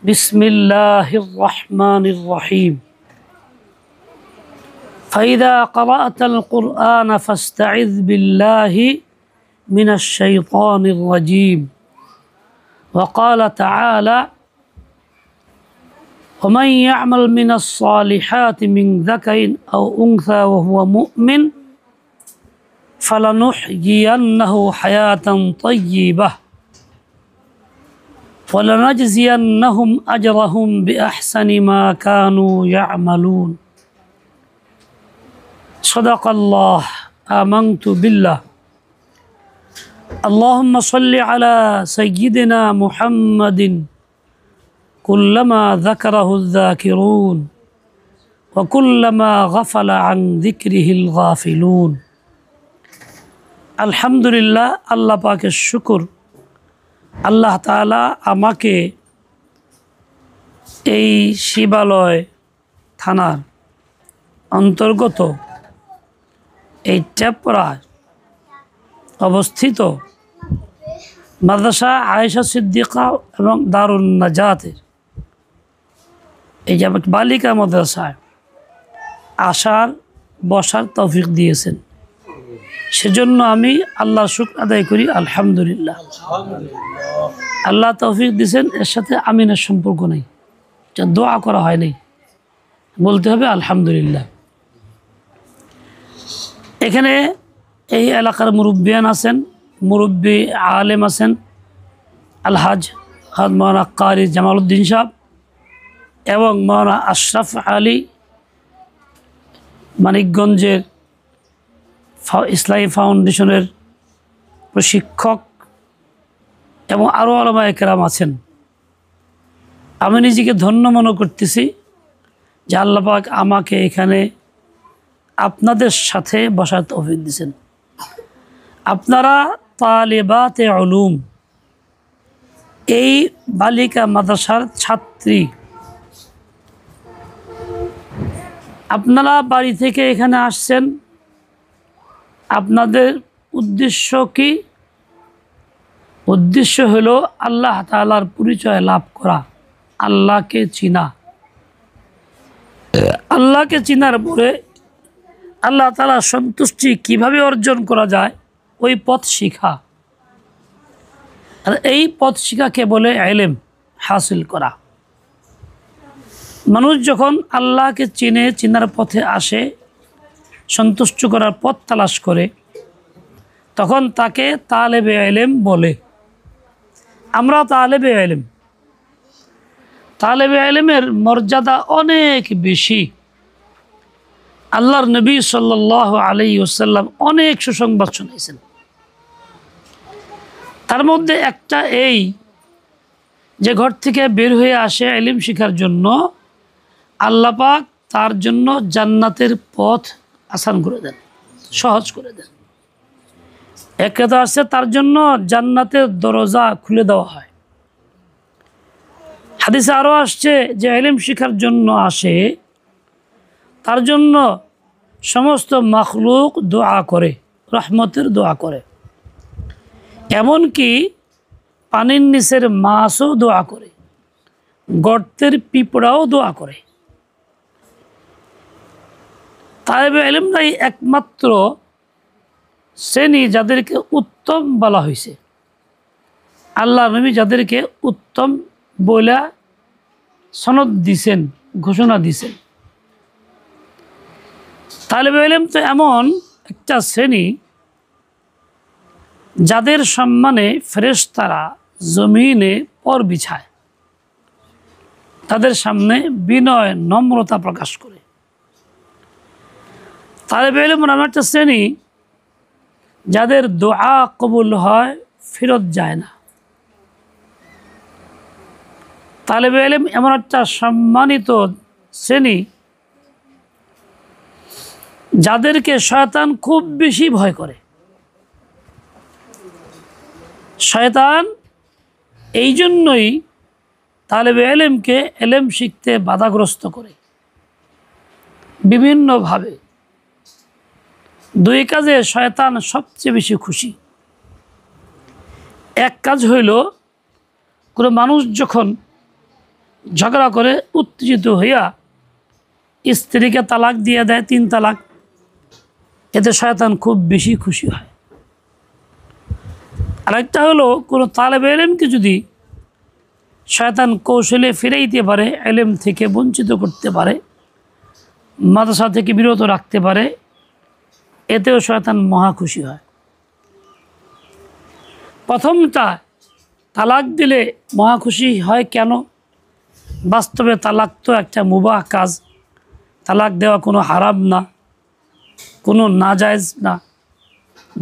بسم الله الرحمن الرحيم فإذا قرأت القرآن فاستعذ بالله من الشيطان الرجيم وقال تعالى ومن يعمل من الصالحات من ذكر أو أنثى وهو مؤمن فلنحيينه حياة طيبة ولنجزينهم أجرهم بأحسن ما كانوا يعملون صدق الله آمنت بالله اللهم صل على سيدنا محمد كلما ذكره الذاكرون وكلما غفل عن ذكره الغافلون الحمد لله الله পাক শুকর আল্লাহ তাআলা আমাকে এই শিবালয় থানার অন্তর্গত এই টেপরা অবস্থিত মাদ্রাসা আয়েশা সিদ্দিকা এবং দারুন নাজাতের এই যে বালিকা মাদ্রাসায় আসার বসার তৌফিক দিয়েছেন, সেজন্য আমি আল্লাহর শুকর আদায় করি আলহামদুলিল্লাহ। আল্লাহ তৌফিক দিয়েছেন, এর সাথে আমিনের সম্পর্ক নেই, যা দোয়া করা হয় নাই, বলতে হবে আলহামদুলিল্লাহ। এখানে এই এলাকার মুরব্বিয়ান আছেন, মুরব্বী আলেম আছেন, আলহাজ মৌলানা কারি জামালউদ্দিন সাহেব এবং মৌলানা আশরাফ আলী মানিকগঞ্জের ইসলামী ফাউন্ডেশনের প্রশিক্ষক এবং আরও উলামায়ে কেরাম আছেন। আমি নিজেকে ধন্য মনে করতেছি যে আল্লাহ পাক আমাকে এখানে আপনাদের সাথে বসার তৌফিক দিয়েছেন। আপনারা তালেবাতে উলুম, এই বালিকা মাদ্রাসার ছাত্রী, আপনারা বাড়ি থেকে এখানে আসছেন, আপনাদের উদ্দেশ্য কি? উদ্দেশ্য হলো আল্লাহ তাআলার পরিচয় লাভ করা, আল্লাহকে চিনা। আল্লাহকে চিনার পরে আল্লাহ তাআলার সন্তুষ্টি কিভাবে অর্জন করা যায় ওই পথ শিখা। আর এই পথ শিখাকে বলে ইলম হাসিল করা। মানুষ যখন আল্লাহকে চিনে, চিনার পথে আসে, সন্তুষ্ট করার পথ তালাশ করে, তখন তাকে তালেবে ইলম বলে। আমরা তালেবে ইলম, তালেবে ইলমের মর্যাদা অনেক বেশি। আল্লাহর নবী সাল্লাল্লাহু আলাইহি ওয়াসাল্লাম অনেক সুসংবাদ শুনিয়েছেন, তার মধ্যে একটা এই যে ঘর থেকে বের হয়ে আসে ইলম শিখার জন্য, আল্লাহ পাক তার জন্য জান্নাতের পথ আসান করে দেন, সহজ করে দেন। এক কথা আছে, তার জন্য জান্নাতের দরজা খুলে দেওয়া হয়। হাদিসে আরও আসছে যে ইলম শিখার জন্য আসে, তার জন্য সমস্ত মাখলুক দোয়া করে, রহমতের দোয়া করে, এমনকি পানির নিচের মাছও দোয়া করে, গর্তের পিঁপড়াও দোয়া করে। তালেবে ইলমরাই একমাত্র শ্রেণী যাদেরকে উত্তম বলা হয়েছে। আল্লাহ নবী যাদেরকে উত্তম বলে সনদ দিছেন, ঘোষণা দিছেন। তালেবে ইলম তো এমন একটা শ্রেণী যাদের সম্মানে ফেরেশতারা জমিনে পর বিছায়, তাদের সামনে বিনয় নম্রতা প্রকাশ করে। তালেবে ইলম এমন একটা শ্রেণী যাদের দোয়া কবুল হয়, ফেরত যায় না। তালেবে ইলম এমন একটা সম্মানিত শ্রেণী যাদেরকে শয়তান খুব বেশি ভয় করে। শয়তান এই জন্যই তালেবে ইলমকে ইলম শিখতে বাধাগ্রস্ত করে বিভিন্নভাবে। দুই কাজে শয়তান সবচেয়ে বেশি খুশি। এক কাজ হইল কোনো মানুষ যখন ঝগড়া করে উত্তেজিত হইয়া স্ত্রীকে তালাক দিয়ে দেয় 3 তালাক, এতে শয়তান খুব বেশি খুশি হয়। আরেকটা হলো কোনো তালেবে ইলমকে যদি শয়তান কৌশলে ফিরাইতে পারে, ইলম থেকে বঞ্চিত করতে পারে, মাদ্রাসা থেকে বিরত রাখতে পারে, এতেও শয়তান মহা খুশি হয়। প্রথমটা তালাক দিলে মহা খুশি হয় কেন? বাস্তবে তালাক তো একটা মুবাহ কাজ, তালাক দেওয়া কোনো হারাম না, কোনো নাজায়েজ না,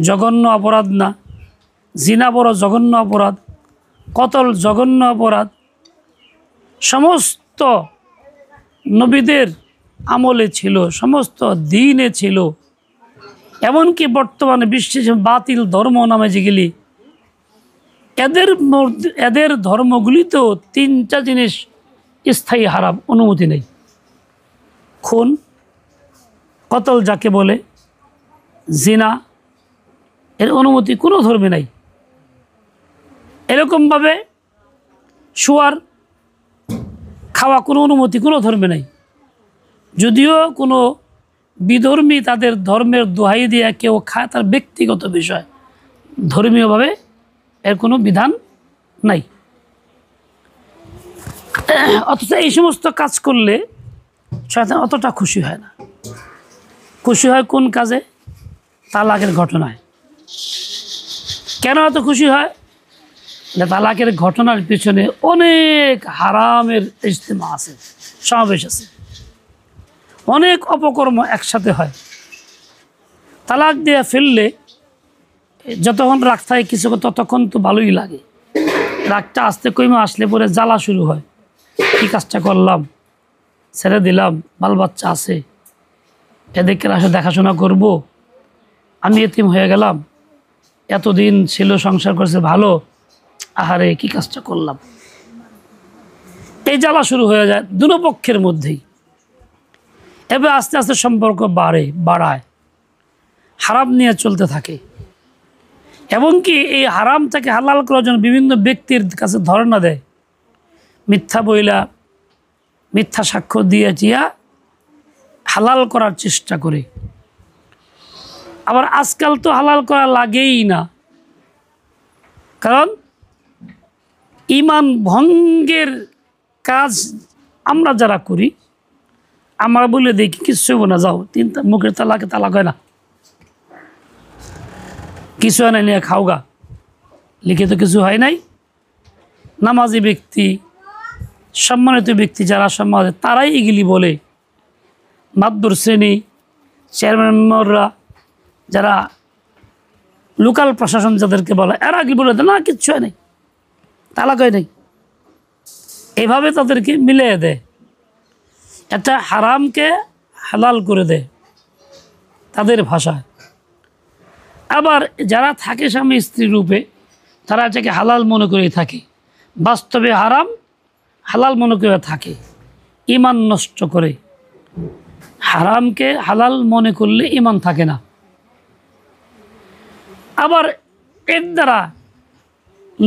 জঘন্য অপরাধ না। জিনা বড় জঘন্য অপরাধ, কতল জঘন্য অপরাধ। সমস্ত নবীদের আমলে ছিল, সমস্ত দিনে ছিল, এমনকি বর্তমানে বিশ্বে বাতিল ধর্ম নামে যেগুলি, এদের ধর্মগুলিতেও 3টা জিনিস স্থায়ী হারাম, অনুমতি নেই। খুন, কতল যাকে বলে, জিনা, এর অনুমতি কোনো ধর্মে নাই। এরকমভাবে শুয়ার খাওয়া কোনো অনুমতি কোনো ধর্মে নাই। যদিও কোনো বিধর্মী তাদের ধর্মের দোহাই দিয়ে কেউ খায়, তার ব্যক্তিগত বিষয়, ধর্মীয়ভাবে এর কোনো বিধান নাই। অথচ এই সমস্ত কাজ করলে শয়তান অতটা খুশি হয় না। খুশি হয় কোন কাজে? তালাকের ঘটনায়। কেন এত খুশি হয়? তালাকের ঘটনার পিছনে অনেক হারামের ইজতেমা আছে, সমাবেশ আছে, অনেক অপকর্ম একসাথে হয়। তালাক দিয়ে ফেললে যতক্ষণ রাগ থাকে কিছু, ততক্ষণ তো ভালোই লাগে। রাগটা আস্তে কইমা আসলে পরে জ্বালা শুরু হয়। কী কাজটা করলাম, ছেড়ে দিলাম, বাল বাচ্চা আছে, এদেরকে আসে দেখাশোনা করব, আমি এতিম হয়ে গেলাম, এতদিন ছিল সংসার করছে ভালো, আহারে কী কাজটা করলাম। এই জ্বালা শুরু হয়ে যায় দুনো পক্ষের মধ্যেই। এবার আস্তে আস্তে সম্পর্ক বাড়ায়, হারাম নিয়ে চলতে থাকে। এবং কি এই হারামটাকে হালাল করার জন্য বিভিন্ন ব্যক্তির কাছে ধর্ণা দেয়, মিথ্যা বইলা, মিথ্যা সাক্ষ্য দিয়ে টিয়া হালাল করার চেষ্টা করে। আবার আজকাল তো হালাল করা লাগেই না, কারণ ঈমান ভঙ্গের কাজ আমরা যারা করি, আমরা বলে দেখি কিছু হইব না, যাও 3 মুখের তালাকে তালাক হয় না, কিছু হয় না, নিয়ে খাওগা, লিখিত কিছু হয় নাই। নামাজি ব্যক্তি, সম্মানিত ব্যক্তি যারা সমাজে, তারাই এগুলি বলে। মাদবর শ্রেণী, চেয়ারম্যান মেম্বাররা, যারা লোকাল প্রশাসন যাদেরকে বলে, এরা কি বলে না কিচ্ছু হয় নাই, তালাক হয় নাই। এভাবে তাদেরকে মিলিয়ে দেয়, একটা হারামকে হালাল করে দেয় তাদের ভাষায়। আবার যারা থাকে স্বামী স্ত্রী রূপে, তারা এটাকে হালাল মনে করেই থাকে, বাস্তবে হারাম হালাল মনে করে থাকে, ঈমান নষ্ট করে। হারামকে হালাল মনে করলে ঈমান থাকে না। আবার এর দ্বারা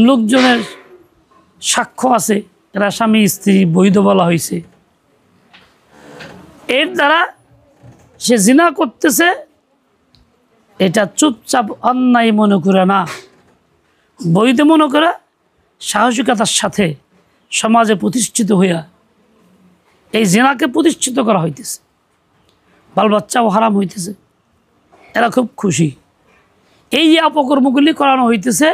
লোকজনের সাক্ষ্য আছে, এরা স্বামী স্ত্রী বৈধ বলা হয়েছে, এর দ্বারা সে জিনা করতেছে, এটা চুপচাপ অন্যায় মনে করে না, বৈধ মনে করে সাহসিকতার সাথে সমাজে প্রতিষ্ঠিত হইয়া এই জিনাকে প্রতিষ্ঠিত করা হইতেছে, বাল বাচ্চাও হারাম হইতেছে, এরা খুব খুশি। এই যে অপকর্মগুলি করানো হইতেছে,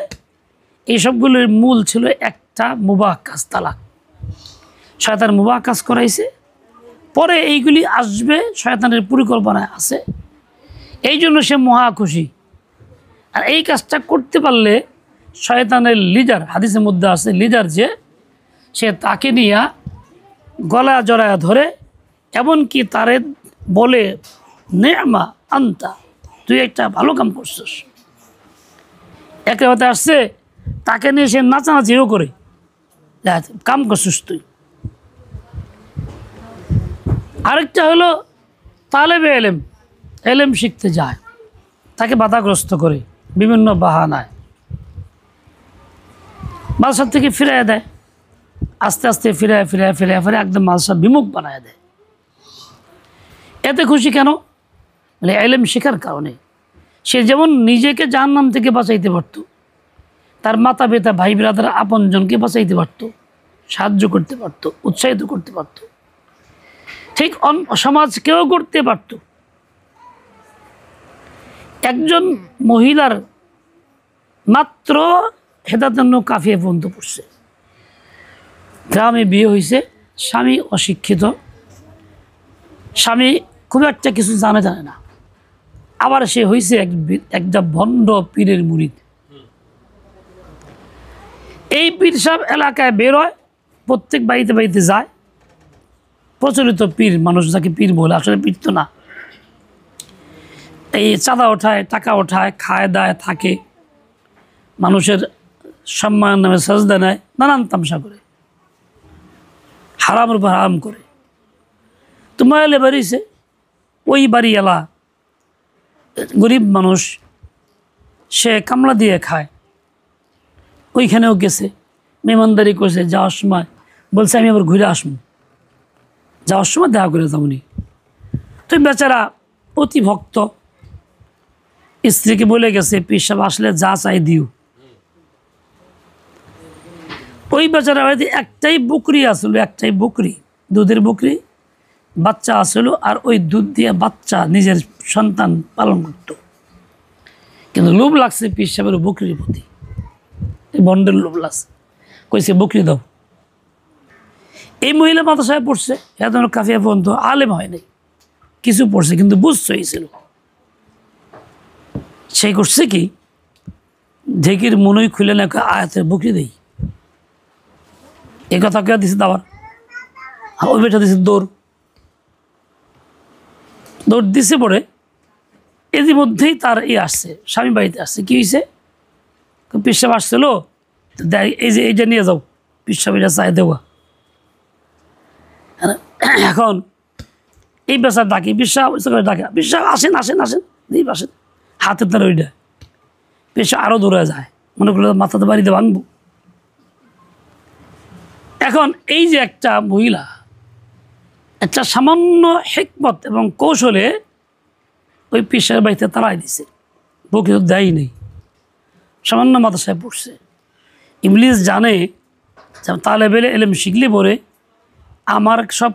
এইসবগুলির মূল ছিল একটা মুবাহ কাজ, তালাক। শয়তান মুবাহ কাজ করাইছে, পরে এইগুলি আসবে, শয়তানের পরিকল্পনায় আছে, এই জন্য সে মহা খুশি। আর এই কাজটা করতে পারলে শয়তানের লিডার, হাদিসের মধ্যে আছে লিডার, যে সে তাকে নিয়ে গলা জড়ায়া ধরে, এমনকি তারে বলে নেমা আন্তা, তুই একটা ভালো কাম করছিস। একে হতে আসছে, তাকে নিয়ে সে নাচানাচিও করে, কাম করছিস তুই। আরেকটা হলো তালেবে এলেম, এলেম শিখতে যায়, তাকে বাধাগ্রস্ত করে বিভিন্ন বাহানায়, বাসার থেকে ফিরিয়ে দেয়, আস্তে আস্তে ফিরে ফিরে ফিরে ফিরে একদম মাদ্রাসা বিমুখ বানায় দেয়। এতে খুশি কেন? মানে ইলম শেখার কারণে। সে যেমন নিজেকে জাহান্নাম থেকে বাঁচাইতে পারত, তার মাতা পিতা ভাই ব্রাদার আপনজনকে বাঁচাইতে পারত, সাহায্য করতে পারত, উৎসাহিত করতে পারত, ঠিক সমাজকেও করতে পারত। একজন মহিলার মাত্র হেদায়েতের কাফিয়ে পর্যন্ত পড়ছে, গ্রামে বিয়ে হয়েছে, স্বামী অশিক্ষিত, স্বামী খুব একটা কিছু জানে না, আবার সে হয়েছে একটা ভণ্ড পীরের মুরিদ। এই পীর সাহেব এলাকায় বেরোয়, প্রত্যেক বাড়িতে বাড়িতে যায়, প্রচলিত পীর মানুষ যাকে পীর বলে, আসলে পীর তো না। এই চাঁদা ওঠায়, টাকা ওঠায়, খায় দায়, থাকে, মানুষের সম্মান নামে সাজদা নেয়, নানান তামসা করে, হারামের উপর হারাম করে। তোমার এলে বাড়িছে, ওই বাড়ি এলা গরিব মানুষ, সে কামলা দিয়ে খায়, ওইখানেও গেছে, মেহমানদারি করছে, যাওয়ার সময় বলছে আমি আবার ঘুরে আসবো, যাওয়ার সময় দেখা করে তেমনি। তো বেচারা অতি ভক্ত, স্ত্রীকে বলে গেছে পীর সাহেব আসলে যা চাই দিও। ওই বেচারা বাড়িতে একটাই বকরি আসলো, একটাই বকরি, দুধের বকরি, বাচ্চা আসলো, আর ওই দুধ দিয়ে বাচ্চা নিজের সন্তান পালন করত। কিন্তু লোভ লাগছে পীর সাহেবের বকরির প্রতি, বন্ডের লোভ লাগছে, কইছে বকরি দাও। এই মহিলা মাদ্রাসায় পড়ছে, এত কাফিয়া পর্যন্ত আলেম হয় নাই, কিছু পড়ছে কিন্তু বুঝতে হয়েছিল। সে করছে কি, ঢেকির মনই খুলে না আয়াতের বকরি দেই, এ কথা কে দিছে দাবার, ওই বেটা দিছে দৌড় দিছে। পড়ে এর মধ্যেই তার আসছে, স্বামী বাড়িতে আসছে। কি হয়েছে? পীর সাহেব আসছিল, এই যে এইটা নিয়ে যাও, পীর সাহেব এটা চাই দেওয়া। এখন এই বেচার ডাকি, পীর সাহেব ডাকে, পীর সাহেব আসেন আসেন আসেন, দিই আসেন, হাতে তার ওইটা। পীর সাহেব আরও দৌড়ে যায়, মনে করলো মাথাতে বাড়িতে ভাঙবো। এখন এই যে একটা মহিলা একটা সামান্য হিকমত এবং কৌশলে ওই পীর সাহেবের বাড়িতে তাড়াই দিছে, বকি তো দেয় নেই, সামান্য মাদ্রাসায় পড়ছে। ইংলিশ জানে যে তালেবে ইলম শিখলে পরে আমার সব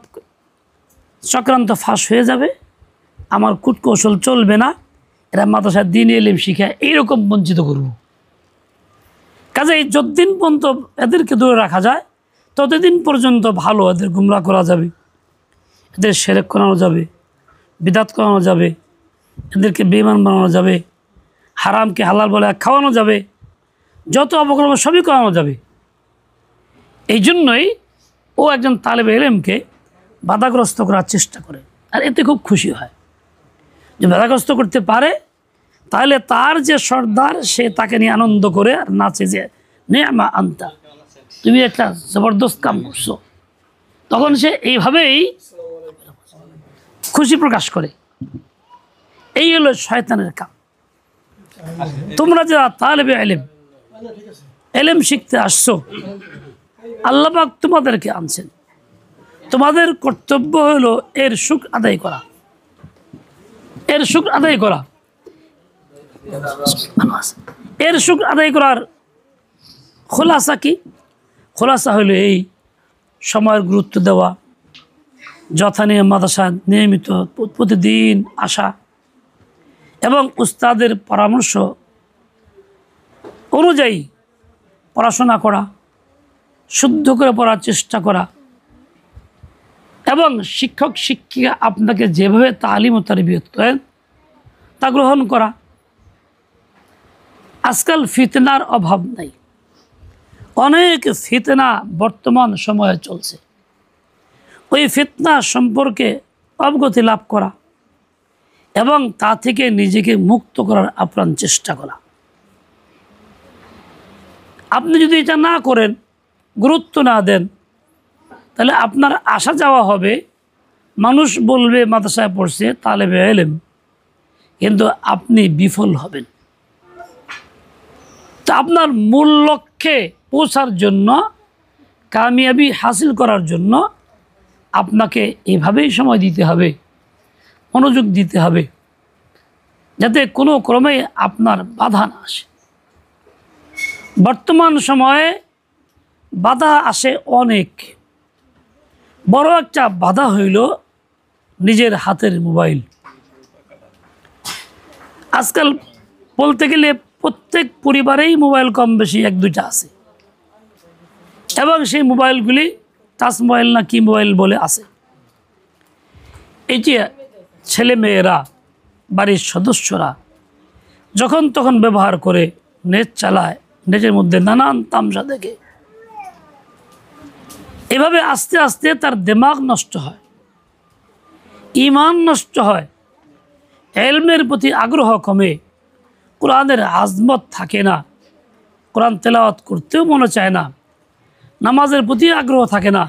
চক্রান্ত ফাঁস হয়ে যাবে, আমার কূটকৌশল চলবে না, এরা মাদ্রাসায় দিন ইলম শিখে এইরকম বঞ্চিত করব। কাজে যতদিন পর্যন্ত এদেরকে দূরে রাখা যায় ততদিন পর্যন্ত ভালো, এদের গুমরা করা যাবে, এদের শিরক করানো যাবে, বিদাত করানো যাবে, এদেরকে বেঈমান বানানো যাবে, হারামকে হালাল বলে খাওয়ানো যাবে, যত অপকর্ম সবই করানো যাবে। এই জন্যই ও একজন তালেবে ইলমকে বাধাগ্রস্ত করার চেষ্টা করে, আর এতে খুব খুশি হয় যে বাধাগ্রস্ত করতে পারে। তাহলে তার যে সর্দার, সে তাকে নিয়ে আনন্দ করে আর নাচে যে নেমা আনতা, তুমি একটা জবরদস্ত কাম করছো, তখন সে এইভাবেই খুশি প্রকাশ করে। এই হলো শয়তানের কাম। তোমরা যারা তালেবে ইলম, ইলম শিখতে আসছো, আল্লাহ পাক তোমাদেরকে আনছেন, তোমাদের কর্তব্য হলো এর শুকর আদায় করা, এর শুকর আদায় করা। এর শুকর আদায় করার খোলাসা কি? খোলাসা হলো এই সময়ের গুরুত্ব দেওয়া, যথানীয় মাদ্রাসা নিয়মিত প্রতিদিন আসা এবং উস্তাদের পরামর্শ অনুযায়ী পড়াশোনা করা, শুদ্ধ করে পড়ার চেষ্টা করা এবং শিক্ষক শিক্ষিকা আপনাকে যেভাবে তালিম ও তারবিয়ত করেন তা গ্রহণ করা। আজকাল ফিতনার অভাব নাই, অনেক ফিতনা বর্তমান সময়ে চলছে। ওই ফিতনা সম্পর্কে অবগতি লাভ করা এবং তা থেকে নিজেকে মুক্ত করার আপ্রাণ চেষ্টা করা। আপনি যদি এটা না করেন, গুরুত্ব না দেন, তাহলে আপনার আসা যাওয়া হবে, মানুষ বলবে মাদ্রাসায় পড়ছে তালেবে ইলম, কিন্তু আপনি বিফল হবেন। তো আপনার মূল লক্ষ্যে পৌঁছার জন্য কামিয়াবি হাসিল করার জন্য আপনাকে এভাবেই সময় দিতে হবে, মনোযোগ দিতে হবে, যাতে কোনো ক্রমে আপনার বাধা না আসে। বর্তমান সময়ে বাধা আসে অনেক। বড় একটা বাধা হইল নিজের হাতের মোবাইল। আজকাল বলতে গেলে প্রত্যেক পরিবারেই মোবাইল কম বেশি এক দুইটা আছে, এবং সেই মোবাইলগুলি টাচ মোবাইল না কি মোবাইল বলে আছে। এটি ছেলে মেয়েরা, বাড়ির সদস্যরা যখন তখন ব্যবহার করে, নেট চালায়, নেটের মধ্যে নানান তামসা দেখে। এভাবে আস্তে আস্তে তার দিমাগ নষ্ট হয়, ঈমান নষ্ট হয়, ইলমের প্রতি আগ্রহ কমে, কোরআনের আজমত থাকে না, কোরআন তেলাওয়াত করতেও মনে চায় না, নামাজের প্রতি আগ্রহ থাকে না।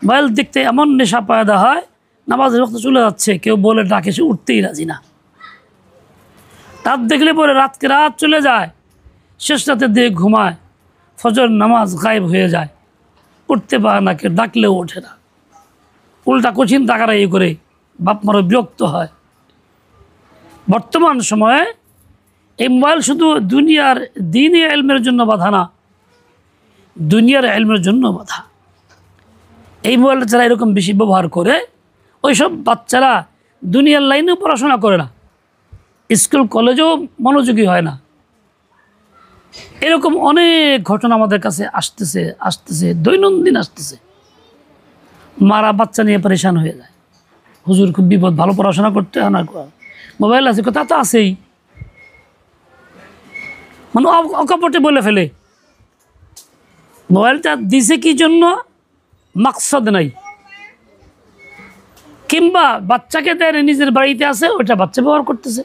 মোবাইল দেখতে এমন নেশা পয়দা হয়, নামাজের ওয়াক্ত চলে যাচ্ছে, কেউ বলে ডাকে সে উঠতেই রাজি না। রাত দেখলে পরে রাতকে রাত চলে যায়, শেষ রাতে দিয়ে ঘুমায়, ফজর নামাজ গায়েব হয়ে যায়, উঠতে পারে না, কেউ ডাকলেও ওঠে না, উল্টা কঠিন তাকারাই করে বাপ মারও বিরক্ত হয়। বর্তমান সময়ে এই মোবাইল শুধু দুনিয়ার দ্বীনি ইলমের জন্য বাধা না, দুনিয়ার ইলমের জন্য বাধা। এই মোবাইলটা যারা এরকম বেশি ব্যবহার করে, ওইসব বাচ্চারা দুনিয়ার লাইনেও পড়াশোনা করে না, স্কুল কলেজেও মনোযোগী হয় না। এরকম অনেক ঘটনা আমাদের কাছে আসতেছে দৈনন্দিন আসতেছে। মারা বাচ্চা নিয়ে পরেশান হয়ে যায়, হুজুর খুব বিপদ, ভালো পড়াশোনা করতে হয় না, মোবাইল আছে, কথা তো আছেই, মানে অকপটে বলে ফেলে। মোবাইলটা দিছে কি জন্য, মাকসাদ নাই, কিংবা বাচ্চাকে দেয় নিজের বাড়িতে আছে, ওইটা বাচ্চা ব্যবহার করতেছে।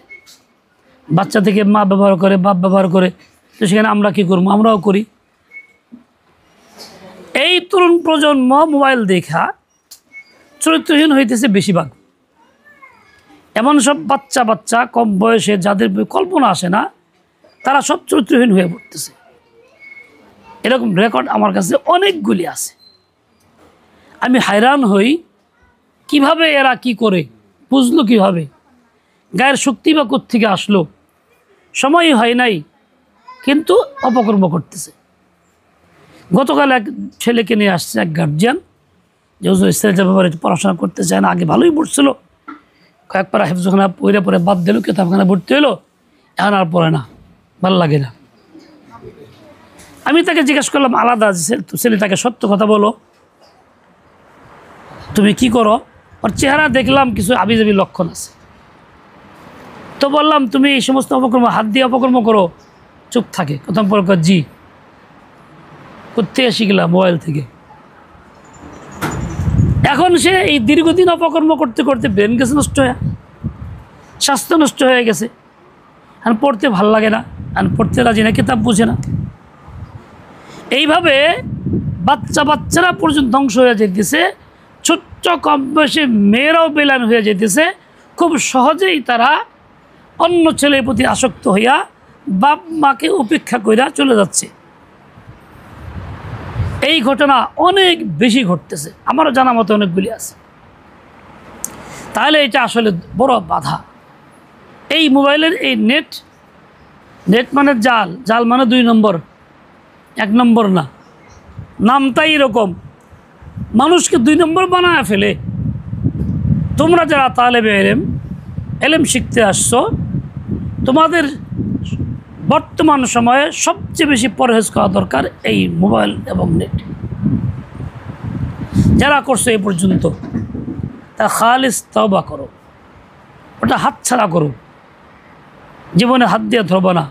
বাচ্চা থেকে মা ব্যবহার করে, বাপ ব্যবহার করে, তো সেখানে আমরা কি করবো, আমরাও করি। এই তরুণ প্রজন্ম মোবাইল দেখা চরিত্রহীন হইতেছে বেশিরভাগ। এমন সব বাচ্চা কম বয়সে যাদের কল্পনা আসে না, তারা সব চরিত্রহীন হয়ে পড়তেছে। এরকম রেকর্ড আমার কাছে অনেকগুলি আছে। আমি হায়রান হই, কিভাবে এরা কি করে, বুঝলো কিভাবে, গায়ের শক্তি বা কোত্থেকে আসলো, সময়ই হয় নাই, কিন্তু অপকর্ম করতেছে। গতকাল এক ছেলেকে নিয়ে আসছে এক গার্জিয়ান, যে ছেলেটার ব্যাপারে পড়াশোনা করতে চায় না, আগে ভালোই পড়ছিল, কয়েকবার হেফজখানা পরে বাদ দিল, কেতাবখানা ভর্তি হলো, এখন আর পড়ে না, ভালো লাগে না। আমি তাকে জিজ্ঞেস করলাম আলাদা, ছেলেটাকে সত্য কথা বলো, তুমি কি করো? ওর চেহারা দেখলাম কিছু আবিজাবি লক্ষণ আছে। তো বললাম, তুমি এই সমস্ত অপকর্ম, হাত দিয়ে অপকর্ম করো? চুপ থাকে। প্রথম পর জি, করতে শিখলাম মোবাইল থেকে। এখন সে এই দীর্ঘদিন অপকর্ম করতে করতে ব্রেন গেছে নষ্ট হয়ে, স্বাস্থ্য নষ্ট হয়ে গেছে। আর পড়তে ভাল লাগে না, আর পড়তে রাজি না, কিতাব বুঝে না। এইভাবে বাচ্চারা পর্যন্ত ধ্বংস হয়ে যেতেছে। ছোট্ট কম বয়সে মেয়েরাও বেলান হয়ে যেতেছে। খুব সহজেই তারা অন্য ছেলের প্রতি আসক্ত হইয়া বাপ মাকে উপেক্ষা কইরা চলে যাচ্ছে। এই ঘটনা অনেক বেশি ঘটতেছে, আমারও জানা মতো অনেকগুলি আছে। তাহলে এটা আসলে বড় বাধা। এই মোবাইলের এই নেট মানে জাল মানে 2 নম্বর, 1 নম্বর না, নামটাই এরকম, মানুষকে 2 নম্বর বানায় ফেলে। তোমরা যারা তালেবে এলেম শিখতে আসছো, তোমাদের বর্তমান সময়ে সবচেয়ে বেশি পরহেজ করা দরকার এই মোবাইল এবং নেট। যারা করছো এই পর্যন্ত, তা খালিস তওবা করো, ওটা হাতছাড়া করো, জীবনে হাত দিয়ে ধরবো না,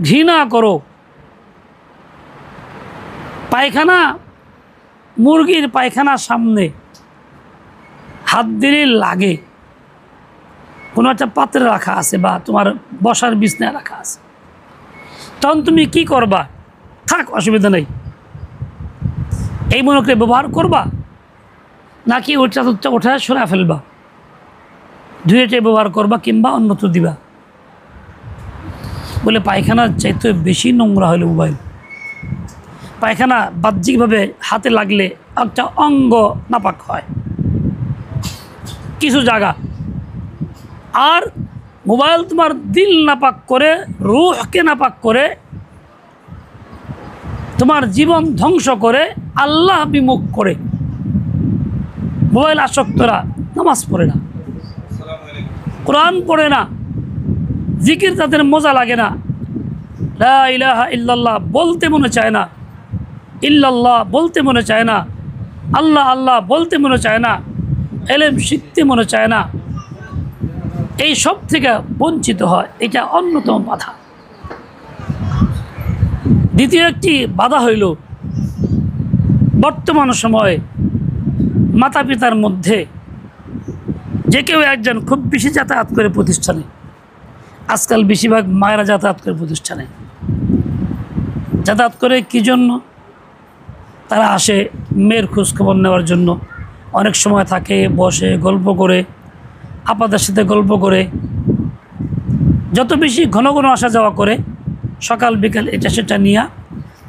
ঘৃণা করো। পায়খানা, মুরগির পায়খানা সামনে হাত দিলে লাগে, কোনো একটা পাত্রে রাখা আছে বা তোমার বসার বিছনায় রাখা আছে, তখন তুমি কি করবা? থাক, অসুবিধা নেই, এই মনে করে ব্যবহার করবা, নাকি ওঠা সরা ফেলবা, ধুয়েটে ব্যবহার করবা, কিংবা অন্যত্র দিবা? বলে পায়খানার চাইতে বেশি নোংরা হলো মোবাইল। পায়খানা বাহ্যিকভাবে হাতে লাগলে একটা অঙ্গ নাপাক হয় কিছু জায়গা, আর মোবাইল তোমার দিল নাপাক করে, রূহকে নাপাক করে, তোমার জীবন ধ্বংস করে, আল্লাহ বিমুখ করে। মোবাইল আসক্তরা নামাজ পড়ে না, কোরআন পড়ে না, জিকির তাদের মজা লাগে না, লা ইলাহা ইল্লাল্লাহ বলতে মনে চায় না, ইল্লাল্লাহ বলতে মনে চায় না, আল্লাহ আল্লাহ বলতে মনে চায় না, এলেম শিখতে মনে চায় না। এই সব থেকে বঞ্চিত হয়, এটা অন্যতম বাধা। দ্বিতীয় একটি বাধা হইল বর্তমান সময়ে মাতা পিতার মধ্যে যে কেউ একজন খুব বেশি যাতায়াত করে প্রতিষ্ঠানে, আজকাল বেশিরভাগ মায়েরা যাতায়াত করে প্রতিষ্ঠানে। যাতায়াত করে কী জন্য? তারা আসে মেয়ের খোঁজখবর নেওয়ার জন্য, অনেক সময় থাকে, বসে গল্প করে, আপাদের সাথে গল্প করে, যত বেশি ঘন ঘন আসা যাওয়া করে, সকাল বিকাল এটা সেটা নিয়ে,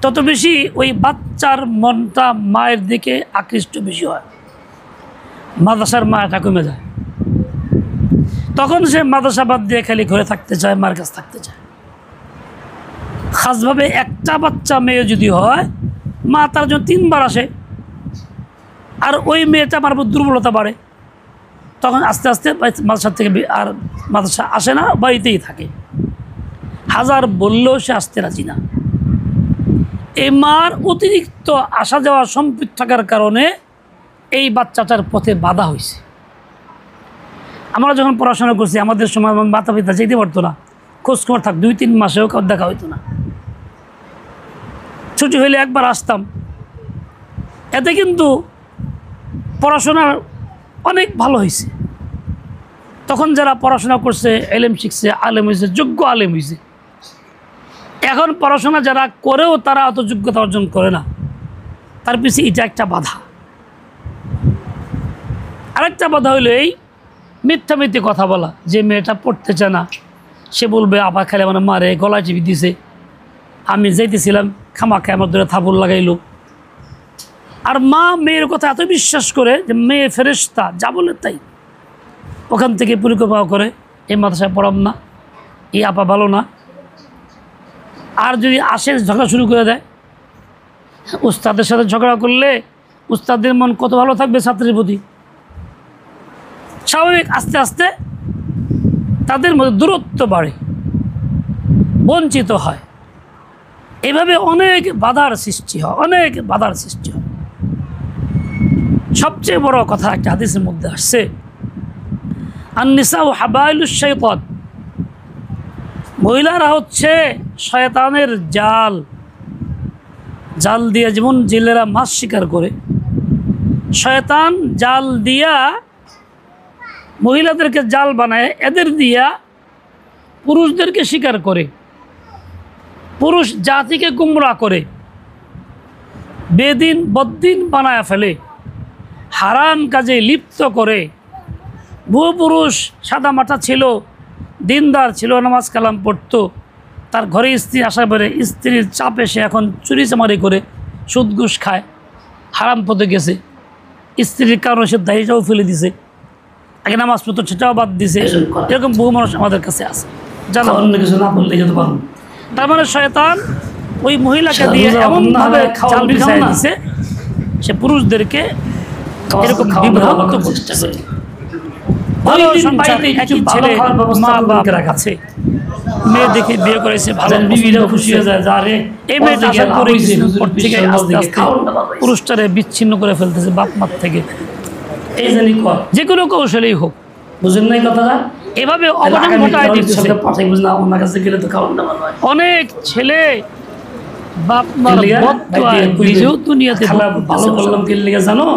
তত বেশি ওই বাচ্চার মনটা মায়ের দিকে আকৃষ্ট বেশি হয়, মাদ্রাসার মায়াটা কমে যায়। তখন সে মাদ্রাসা বাদ দিয়ে খালি ঘরে থাকতে চায়, মার কাছে থাকতে চায়। খাসভাবে একটা বাচ্চা মেয়ে যদি হয়, মা তার জন্য 3 বার আসে, আর ওই মেয়েটা আমার দুর্বলতা বাড়ে। তখন আস্তে আস্তে মাদ্রাসা থেকে আর মাদ্রাসা আসে না, বাড়িতেই থাকে। হাজার বললেও সে আসতে রাজি না। এই মার অতিরিক্ত আসা যাওয়া সম্পৃক্ত থাকার কারণে এই বাচ্চাটার পথে বাধা হয়েছে। আমরা যখন পড়াশোনা করছি, আমাদের সময় মাতা পিতা যেতে পারতো না, খোঁজখবর থাক 2-3 মাসেও কাউ দেখা হইতো না। ছুটি হইলে একবার আসতাম। এতে কিন্তু পড়াশোনার অনেক ভালো হয়েছে। তখন যারা পড়াশোনা করছে, এলেম শিখছে, আলেম হয়েছে, যোগ্য আলেম হয়েছে। এখন পড়াশোনা যারা করেও তারা অত যোগ্যতা অর্জন করে না, তার পিছিয়ে এটা একটা বাধা। আরেকটা বাধা হইলো এই মিথ্যা কথা বলা, যে মেয়েটা পড়তে চায় না, সে বলবে আবার খেলে মানে মারে, গলা টিপি দিছে, আমি যাইতেছিলাম খামাখা আমার ধরে থাবুর লাগাইলো। আর মা মেয়ের কথা এত বিশ্বাস করে যে মেয়ে ফেরেশতা, যা বলে তাই। ওখান থেকে পরিকল্পনা করে এই মাদ্রাসায় পড়াম না, এই আপা ভালো না। আর যদি আসে ঝগড়া শুরু করে দেয়, উস্তাদের সাথে ঝগড়া করলে উস্তাদের মন কত ভালো থাকবে ছাত্রের প্রতি। স্বাভাবিক আস্তে আস্তে তাদের মধ্যে দূরত্ব বাড়ে, বঞ্চিত হয়। এভাবে অনেক বাধার সৃষ্টি হয়, অনেক বাধার সৃষ্টি হয়। সবচেয়ে বড় কথা একটা হাদিসের মধ্যে আসছে, আন-নিসাউ হাবাইলুশ শাইতান, মহিলারা হচ্ছে শয়তানের জাল। জাল দিয়ে যেমন জেলেরা মাছ শিকার করে, শয়তান জাল দিয়া মহিলাদেরকে জাল বানায়, এদের দিয়া পুরুষদেরকে শিকার করে, পুরুষ জাতিকে গুমরা করে, বেদিন বদ্দিন বানায় ফেলে, হারাম কাজে লিপ্ত করে। বহু পুরুষ সাদা মাথা ছিল, দিনদার ছিল, নামাজ কালাম পড়তো, তার ঘরে স্ত্রী আসা পরে স্ত্রীর চাপে সে এখন চুরি চামারি করে, সুদ ঘুষ খায়, হারাম পথে গেছে। স্ত্রীর কারণে সে দাড়িটাও ফেলে দিছে, আগে নামাজ পড়তো সেটাও বাদ দিছে। এরকম বহু মানুষ আমাদের কাছে আছে, জানা অন্য কিছু না বললে যেতে পারবো। তার মানে শয়তান ওই মহিলাকে দিয়ে এমনভাবে জাল বিছায় দিছে, সে পুরুষদেরকে এরকম বিভ্রান্ত চেষ্টা করে। ভালো সংসার, একই ছেলে, মা বাপ আছে, মেয়ে দেখে বিয়ে করেছে, ভালো বিবিরাও খুশি হয়ে যায়, যা রে এই মেয়েটা আশা করে থেকে আস্তে আস্তে পুরুষটারে বিচ্ছিন্ন করে ফেলতেছে বাপ মার থেকে। এই জানি যে কোনো কৌশলেই হোক, বুঝেন নাই কথাটা, এভাবে অবদান ঘটায় দিচ্ছে। অনেক ছেলে বাপ মার নিজেও দুনিয়াতে ভালো করলাম কে লেগে জানো,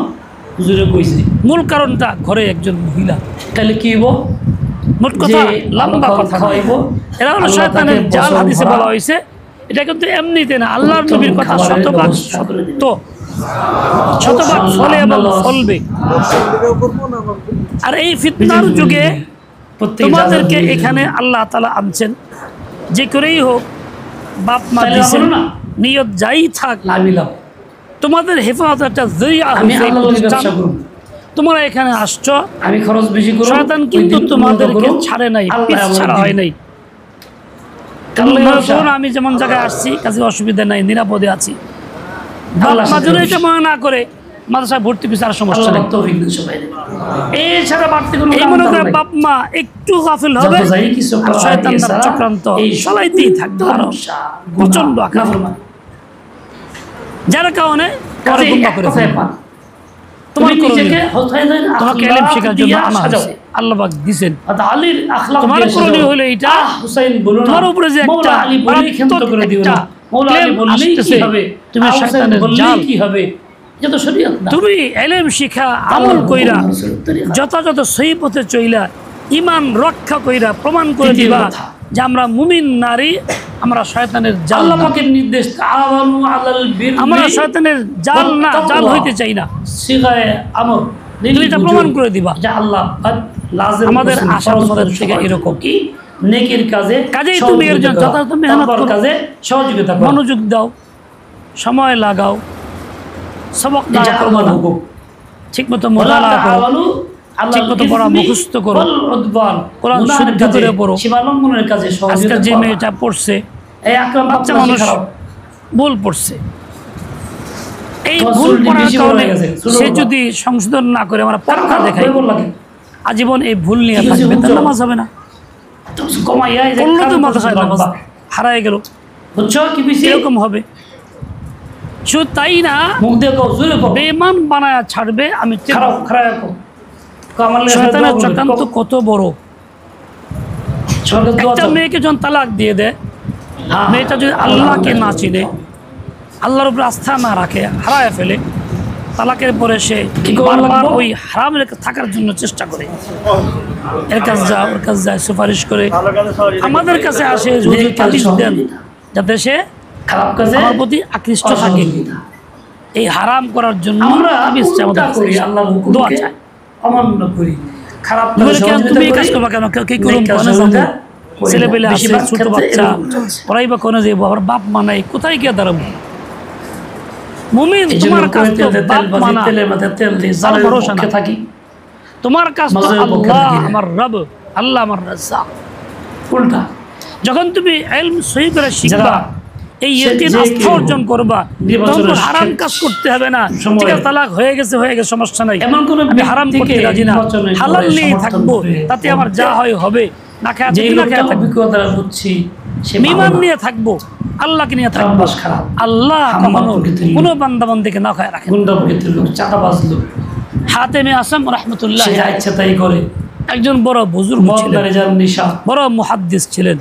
হুজুরে কইছে মূল কারণটা ঘরে একজন মহিলা। তাহলে কি হইব? মোট কথা লম্বা কথা হইব, এরা হলো শয়তানের জাল। হাদিসে বলা হয়েছে, এটা কিন্তু এমনিতে না, আল্লাহর নবীর কথা শতভাগ সত্য, শতভাগ ফলে এবং ফলবে। আর এই ফিতনার যুগে তোমাদেরকে এখানে আল্লাহ তাআলা আনছেন, যে করেই হোক বাপ মা দিয়েছেন, নিয়ত যাই থাক, লাভিলাম, তোমাদের হেফাজত একটা জরিয়া আমি হয়েছে। আল্লাহর ব্যবসা করব, তোমরা এখানে আসছো, আমি খরচ বেশি করব, শয়তান কিন্তু তোমাদেরকে ছাড়ে নাই, পিছ ছাড়া হয় নাই। আমি যেমন জায়গায় আসছি, কাজে অসুবিধা নাই, নিরাপদে আছি। মাঝে এটা মনে না করে মাদ্রাসায় ভর্তি কিছু আর সমস্যা নেই। এছাড়া বাড়তি কোনো এই মনে করে বাপ মা একটু গাফিল হবে, শয়তান তার চক্রান্ত চালাইতেই থাকবে আরো প্রচন্ড আকার, যার কারণে পরে গুমরা করে ফেলবে। তোমাকে এলেম শেখার জন্য আনা হয়েছে, আল্লাহ পাক দিয়েছেন। তোমার করণীয় হলো এইটা, তোমার উপরে যে একটা তুমি শয়তানের জাল, তুমি এলেম শিখা আমল কইরা যথাযথ সহি পথে চইলা ইমান রক্ষা কইরা প্রমাণ করে দিবা যে আমরা মুমিন নারী, আমরা শয়তানের জাল। আল্লাহ পাকের নির্দেশ, তাআওয়ানু আলাল বিররি, আমরা শয়তানের জাল না, জাল হইতে চাই না। সিগায়ে আমর, তুমি এটা প্রমাণ করে দিবা যে আল্লাহ লাজিম আমাদের আশা তোমাদের থেকে এরকম কি নেকির কাজে, কাজেই তুমি এর জন্য যথাযথ মেহনত করো, কাজে সহযোগিতা করো, মনোযোগ দাও, সময় লাগাও, সবক না করো, ঠিকমতো মোতালা করো, ঠিকমতো পড়া মুখস্থ করো, কোরআন শুদ্ধ করে পড়ো। আজকে যে মেয়েটা পড়ছে, বাচ্চা মানুষ ভুল পড়ছে, এই ভুল পড়ার কারণে সে যদি সংশোধন না করে আমরা পড়া দেখাই, আজীবন এই ভুল নিয়ে থাকবে, তার নামাজ হবে না। করলো তো মাদ্রাসায় নামাজ হারায় গেল, এরকম হবে। শুধু তাই না, বেঈমান বানায়া ছাড়বে। আমি শয়তানের চক্রান্ত কত বড়। একটা মেয়েকে যখন তালাক দিয়ে দেয়, মেয়েটা যদি আল্লাহকে না চিনে, আল্লাহর উপর আস্থা না রাখে, হারায় ফেলে, তালাকের পরে সে বারবার ওই হারামের থাকার জন্য চেষ্টা করে, এর কাছে যায় ওর কাছে যায়, সুপারিশ করে, আমাদের কাছে আসে, যদি তাবিজ দেন যাতে সে খারাপ কাজে আমার প্রতি আকৃষ্ট থাকে। এই হারাম করার জন্য আমরা তাবিজ চাই, আমাদের করি, আল্লাহর দোয়া হুকুমকে চাই। অমান্য করি, খারাপ তুমি কাজ করবা কেন? কে করুন ছেলে পেলে আছে, ছোট বাচ্চা, ওরাই বা কোনো যাবো, আবার বাপ মানাই, কোথায় গিয়ে দাঁড়াবো? মুমিন তোমার কাজ তো বাপ মানা, তার ভরসা না। তোমার কাজ তো আল্লাহ আমার রব, আল্লাহ আমার রাজ্জাক। উল্টা যখন তুমি ইলম সহি করে শিখবা, এই ইয়াকিন আস্থা অর্জন করবা, তখন হারাম কাজ করতে হবে না। ঠিক আছে, তালাক হয়ে গেছে, সমস্যা নাই, আমি হারাম করতে রাজি না, হালাল নিয়ে থাকবো, তাতে আমার যা হয় হবে, না খায় অভিজ্ঞতা বুঝছি, ঈমান নিয়ে থাকবো, আল্লাহকে নিয়ে থাকবো। আল্লাহ কোনো বান্দা বান্দিকে না খায় রাখে। হাতেমে আসম রাহমাতুল্লাহ ইচ্ছা তাই করে, একজন বড় বুজুর্গ ছিলেন, বড় মুহাদ্দিস ছিলেন,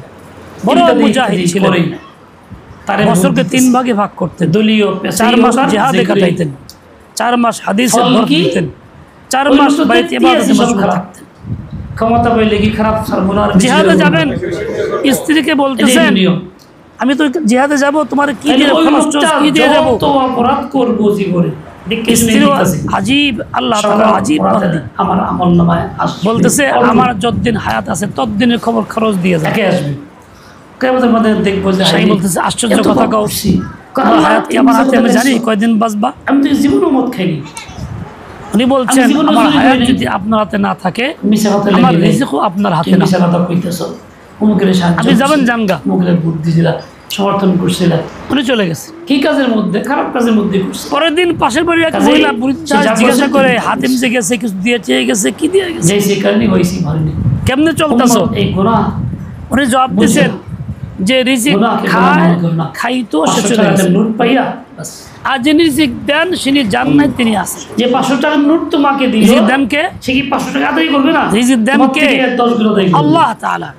বড় মুজাহিদ ছিলেন। বছরকে 3 ভাগে ভাগ করতেন। দলীয় 4 মাস জিহাদে কাটাইতেন, 4 মাস হাদিসে ভর দিতেন, 4 মাস বাইতে ইবাদতে মশগুল থাকতেন। ক্ষমতা পাইলে কি খারাপ সর্বনার জিহাদে যাবেন, স্ত্রীকে বলতেছেন আমি তো জিহাদে যাব, তোমার কি দিয়ে খরচ কি দিয়ে যাব? তো অপরাধ করব জীবনে। আজীব আল্লাহ তাআলা আজীব বান্দী, আমার আমলনামায় আসবে, বলতেছে আমার যতদিন হায়াত আছে ততদিনের খবর খরচ দিয়ে যাবে, আসবে। কিয়ামতের মধ্যে দেখব যে সেই বলতেছে আশ্চর্য কথা কও, হায়াত কি আমার হাতে, আমি জানি কয়দিন বাঁচবা? আমি তো জীবনও মত খাইনি। উনি বলছেন আমার হায়াত যদি আপনার হাতে না থাকে, আমার রিজিকও আপনার হাতে না। আপনি যাবেন জানগা, বুদ্ধি দিলা, সমর্থন করছিলেন, উনি চলে গেছে। কি কাজের মধ্যে? খারাপ কাজের মধ্যে করছে। পরের দিন পাশের বাড়ির এক মহিলা জিজ্ঞাসা করে, হাতিম যে গেছে কিছু দিয়ে চেয়ে গেছে, কি দিয়ে গেছে? যে কারণে হইছি মারিনি, কেমনে চলতেছ? এই গুনাহ। উনি জবাব দিয়েছেন যে রিজিক খাইতো সে চলে গেছে, নোট পাইয়া আর যিনি রিজিক দেন তিনি জান্নাত, তিনি আছেন। যে 500 টাকার নোট তোমাকে দিল, রিজিক দেন কে? সে কি 500 টাকা আদায় করবে না? রিজিক দেন কে? 10 গুলো দেয় আল্লাহ তাআলা।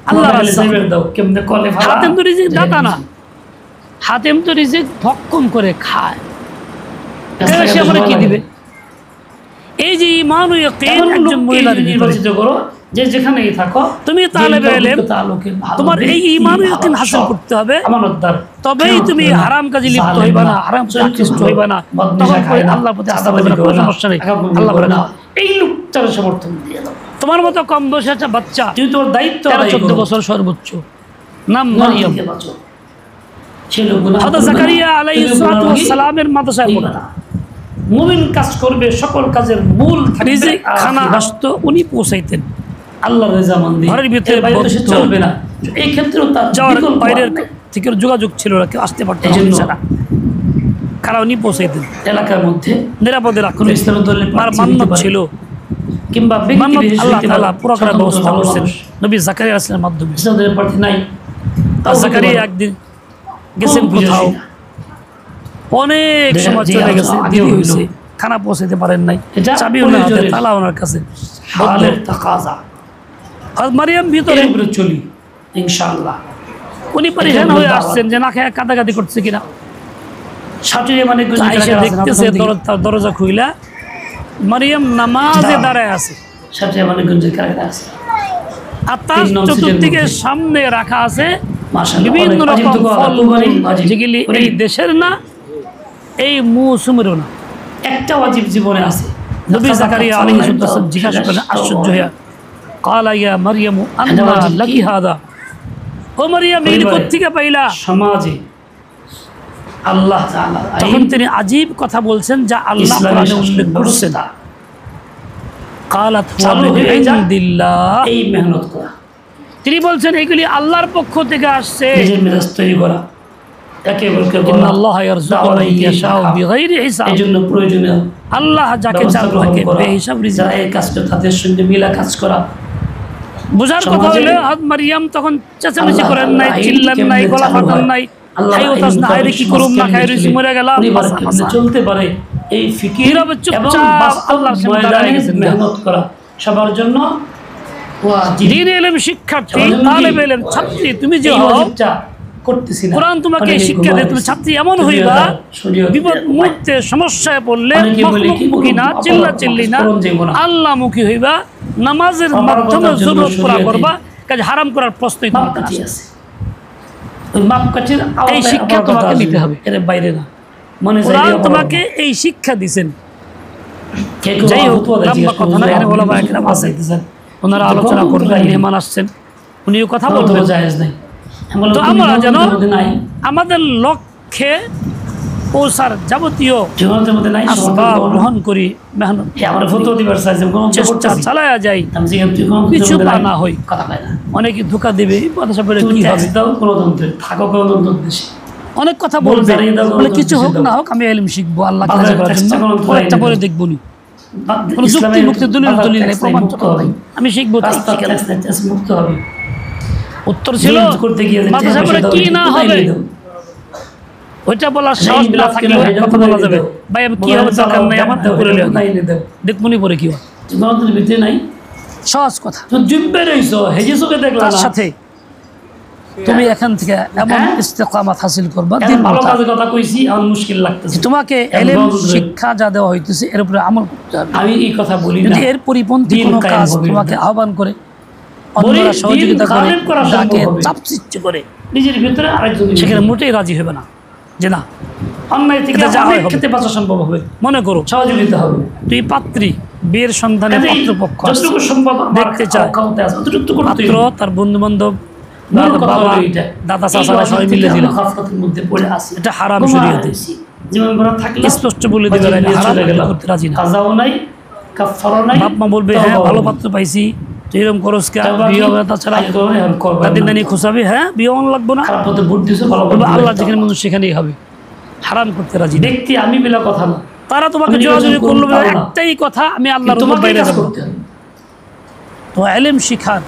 আল্লাহ রাজ্জাক দাও, কেমনে কলে ফালা। হাতেম তো রিজিক দাতা না, হাতেম তো রিজিক ভক্ষণ করে খায়, সে আমাকে কি দিবে? এই যে ঈমান ও ইয়াকিন একজন মহিলার নির্বাচিত করো, যে যেখানেই থাকো তুমি তালেবে ইলম, তোমার এই ঈমান ও ইয়াকিন হাসিল করতে হবে, তবেই তুমি হারাম কাজে লিপ্ত হইবা না, হারাম কাজে আকৃষ্ট হইবা না। তখন আল্লাহর প্রতি আস্থা করবে, কোনো সমস্যা নেই। আল্লাহ বলে না, এই লোকটার সমর্থন দিয়ে দাও। তোমার মতো কম বয়সী একটা বাচ্চা, তুমি তোমার দায়িত্ব 13-14 বছর সর্বোচ্চ, নাম মারিয়াম, সে লোকগুলো হযরত জাকারিয়া আলাইহিস সালাতু ওয়াস সালামের মাদ্রাসায় পড়া মুমিন কাজ করবে, সকল কাজের মূল নিজে থাকবে খানা আসতো উনি পৌঁছাইতেন, আল্লাহর রেজামন্দি। ঘরের ভিতরে বাইরে সে চলবে না, এই ক্ষেত্রেও তার যাওয়ার বিকল্প বাইরের আর নেই। থেকে যোগাযোগ ছিল না, কেউ আসতে পারতো এই জন্য না, খানা উনি পৌঁছাইতেন। এলাকার মধ্যে নিরাপদে কোনো রাখতেন, ইসলামের দলের তার প্রার্থী মান্যত হতে পারে, ছিল, কিংবা ব্যক্তি মান্যত বিশেষ আল্লাহ হতে তাআলা পারে, পুরো করার স্বতন্ত্র ব্যবস্থা ভালো করছেন মানুষ। নবী জাকারিয়া আলাইহিস সালামের মাধ্যমে। ইসলামের দলের প্রার্থী নাই, তাও হতে জাকারিয়া পারে। একদিন গেছেন খুব কোথাও, বিশেষ অনেক যে- সময় যে চলে আলোচনা গেছে, আগেও দেরি হইল। হয়েছে, খানা পৌঁছাতে পারেন নাই, এটা চাবি ওনার হাতে, প্রয়োজনের। তালা ওনার কাছে। হালের তাকাজা, হযরত মারিয়াম ভিতরে, এর উপরে চলি ইনশাআল্লাহ। উনি পরিহান হয়ে এটা আসছেন যে না খেয়ে কাদাকাদি করছে কিনা। সাটিয়ে মানে তো আয়েশা দেখতেছে দরজা খুইলা মারিয়াম নামাজে দাঁড়ায় আছে, সাটিয়ে মানে গঞ্জের কারখানা আছে। আর তার 3 নং সিটের চতুর্দিকে মধ্যে। সামনে রাখা আছে মাশাআল্লাহ, বিভিন্ন অনেক রকম আজিব তো ফল, আজিব। যেগুলি এই দেশের না, এই মৌসুমেরও না। একটা ওয়াজিব জীবনে আছে। নবী জাকারিয়া আলাইহিস সালাম জিজ্ঞাসা করেন আশ্চর্য হইয়া, قال يا مريم أنى لك هذا, ও মারিয়াম এই পরিবারে। কোত্থেকে পাইলা? সমাজে আল্লাহ তাআলা তখন তিনি আজীব কথা বলছেন যা আল্লাহ ইসলামের কোরআনে শাসন উল্লেখ করেছেন। ব্যবস্থা, قالت هو চালু من হয়ে যাক। عند الله, এই মেহনত করা, তিনি বলছেন এগুলি আল্লাহর পক্ষ থেকে আসছে। নিজের মেজাজ তৈরি করা, একে অপরকে ইন্না বলা, আল্লাহ ইয়ারযুকু দাওয়াত মান দিতে ইয়াশাউ থাকা। বিগাইরি হিসাব, এই জন্য প্রয়োজনীয় আল্লাহ যাকে ব্যবস্থা চান গ্রহণ তাকে করা, বেহিসাব রিজিক। যারা এই কাজটা তাদের সঙ্গে মিলা কাজ করা। বুঝার কথা সমাজে হলো হযরত মারিয়াম তখন চেঁচামেচি আল্লাহ করেন নাই, আইন চিল্লান নাই, কেমনে গলা চালু ফাটান হয়, নাই, আল্লাহ খাই আইন উতাস না, হায়রে কি সমাজ করুম না, কেমনে খাই রুচি চলে, মরে গেলাম, পরিবার বাসা, কেমনে বাসা। চলতে পারে, এই ফিকির নীরবে এবং চুপচাপ বাস্তব আল্লাহর সামনে ময়দানে দাঁড়ায় গেছেন। মেহনত করা সবার জন্য ওয়াজিব। দ্বীন ইলম শিক্ষার্থী, সবার জন্য কি? তালেব ইলম, ছাত্রী তুমি যে এই হও, ওয়াজিবটা করতেছি না। কোরআন তোমাকে অনেকে শিক্ষা দেয়, ঘুমায় তুমি গেছে। ছাত্রী এমন তুমি হইবা এটা শরীয়ত বিপদ দিয়ে মুহূর্তে সমস্যায় পড়লে অনেকে বলে কি মখলুকমুখী না, করুন, চিল্লা অপরাধ চিল্লি না, করুন যেগুলো। আল্লাহমুখী হইবা, নামাজের অপরাধ মাধ্যমে করার জন্য জরুরত পুরা শরীয়তে করবা, কাজে হারাম করার প্রশ্নই তোমার মাপকাঠি কাছে। আছে। ওই মাপকাঠির আওতায় এই শিক্ষা আবার তোমাকে কথা নিতে আসবে, হবে। এর বাইরে না। মনে চাইলে কোরআন অপরাধ তোমাকে না। এই শিক্ষা দিয়েছেন। কে কেউ যাই হোক, ফতোয়া দেয়, লম্বা জিজ্ঞেস কথা না, করছে, এখানে আপনি ওলামা কিছু একরাম ফতোয়া আছেন, চাইতেছেন। ওনারা কিন্তু আলোচনা কখন করবেন, কোথায়? মেহমান আসছেন, উনিও কথা তাও তো বলবেন। জায়েজ নাই। এমন তো লোক আমরা জীবনের যেন মধ্যে নাই, আমাদের লক্ষ্যে পৌঁছার যাবতীয় জীবনের মধ্যে নাই, আসবাব সবার গ্রহণ করি, মেহনত এ আমার ফতোয়া দিবার চাইছে, কোনো চেষ্টা চালায়া যাই, আমি জিজ্ঞেস তুই কোনো কিছু মধ্যে পা নাই? না হই। কথা কয় না। অনেকে ধোকা দেবে, বাতাসা পেলে তুমি কি ট্যাক্স হবে, দাও গণতন্ত্রে, থাকো গণতন্ত্রের দেশে। অনেক কথা ভোট বলবে, দাঁড়িয়ে দাও, বলে কিছু হোক গণতন্ত্র না হোক আমি এলিম শিখবো আল্লাহ বাজারে কাজে করার ট্যাক্সটা জন্য, গণতন্ত্র পরেরটা আইনে পরে দাও। দেখবো নি, বা- কোনো যুক্তি ইসলামের মুক্তি দলিল বাজার দলিল নেই, ট্যাক্স প্রমাণ মুক্ত হবে। আমি শিখবো তাই রাস্তার শিখে ট্যাক্স নাই, ট্যাক্স মুক্ত হবে। উত্তর ছিল বিরোধ করতে গিয়ে যে মাদ্রাসা ট্যাক্স পরে দাও, কি এটা না কোথায় হবে নিয়ে দাও? ওইটা বলার এই সাহস না বিলাস থাকলে কেন, এটা কথা কোথায় বলা নিয়ে যাবে, দাও? ভাই আমি কি মোবাইল হবে দরকার চালাও, নাই, আমার দাও, করে এটা লিও, কোথায় নিয়ে দাও? দেখবনি পরে কি হয়, গণতন্ত্রের ভিতরে নাই। সহজ কথা। তো জিব্বে রইছো, হেজে চোখে দেখলা তার না। সাথে তুমি এখান থেকে এমন হ্যাঁ? ইস্তেকামাত হাসিল করবা, এখন দিন ভালো মতো। কাজের কথা কইছি, এখন মুশকিল লাগতেছে। তোমাকে এখন এলেম গণতন্ত্র- শিক্ষা যা দেওয়া হইতেছে এর উপরে আমল করতে হবে। আমি এই কথা বলি না। যদি এর পরিপন্থী দিন কোনো কায়েম কাজ হবে তোমাকে না। আহ্বান করে, বলি, অন্যরা দিন সহযোগিতা করে, কায়েম করা সম্ভব ডাকে হবে। চাপ সৃষ্টি করে, নিজের ভিতরে আরেকজন সেখানে মোটেই রাজি হবে না, যে না অন্যায় থেকে এটা যা হয় অনেক হবে। ক্ষেত্রে বাঁচা সম্ভব হবে, মনে করো সহযোগিতা হবে। তুই পাত্রী, বিয়ের সন্ধানে কাজেই পাত্রপক্ষ আসছে, যতটুকু সম্ভব আমার দেখতে চায়। আওকাতে আছে, অতটুকু তো করতেই পাত্র হবে। তার বন্ধু বান্ধব, মূল কথা বাবা, হলো এইটা। দাদা, এই চাচারা ওয়াজিব সবাই থেকে মিলে আমরা দিলাম, গাফলাতের মধ্যে পড়ে আছি। এটা হারাম ঘুমায় শরীয়তে। রয়েছি। জীবন ভরা থাকলে স্পষ্ট বলে দিবে, ওয়াজিব নিয়ে হারাম চলে গেলাম। করতে রাজি না। কাজাও নাই, কাফারও নাই। বাপ মা বলবে হ্যাঁ ভালো পাত্র পাইছি, তুই এরকম করস কে, তওবা বিয়ে কি? হবে, তাছাড়া আগে করো না, এখন করবে না। দাদির নানি খুশাবি, হ্যাঁ বিয়ে অন লাগবো না, খারাপ পথে ভোট দিছো, ভালো বলবে পথে আল্লাহ ভোট যেখানে দাও। মানুষ সেখানেই হবে, হারাম করতে রাজি না। ব্যক্তি আমি বলে কথা না, তারা তোমাকে আমি জোরাজুরি নির্বাচন করলো, করবো তাও না। একটাই কথা, আমি আল্লাহর তোমাকে বাইরে কাজ যাবো। করতে হবে। তো এলেম শিখার